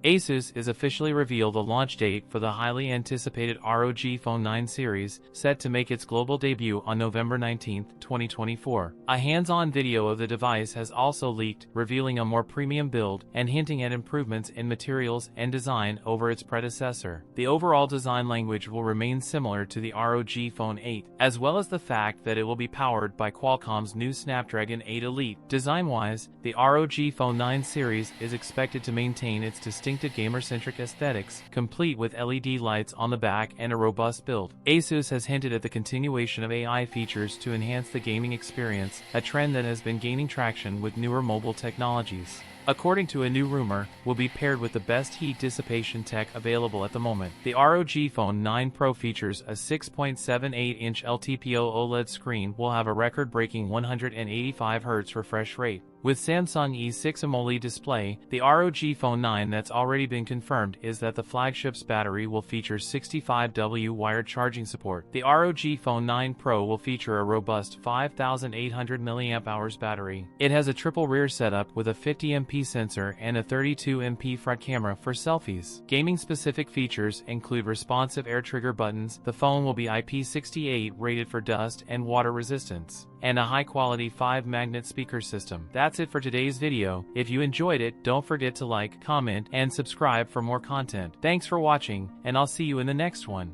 Asus has officially revealed the launch date for the highly anticipated ROG Phone 9 series, set to make its global debut on November 19, 2024. A hands-on video of the device has also leaked, revealing a more premium build and hinting at improvements in materials and design over its predecessor. The overall design language will remain similar to the ROG Phone 8, as well as the fact that it will be powered by Qualcomm's new Snapdragon 8 Elite. Design-wise, the ROG Phone 9 series is expected to maintain its distinctive gamer-centric aesthetics, complete with LED lights on the back and a robust build. Asus has hinted at the continuation of AI features to enhance the gaming experience, a trend that has been gaining traction with newer mobile technologies. According to a new rumor, will be paired with the best heat dissipation tech available at the moment. The ROG Phone 9 Pro features a 6.78-inch LTPO OLED screen, will have a record-breaking 185 Hz refresh rate. With Samsung E6 AMOLED display, the ROG Phone 9 that's already been confirmed is that the flagship's battery will feature 65W wired charging support. The ROG Phone 9 Pro will feature a robust 5,800 mAh battery. It has a triple rear setup with a 50MP sensor and a 32MP front camera for selfies. Gaming-specific features include responsive air trigger buttons, the phone will be IP68 rated for dust and water resistance, and a high-quality 5-magnet speaker system. That's it for today's video. If you enjoyed it, don't forget to like, comment, and subscribe for more content. Thanks for watching, and I'll see you in the next one.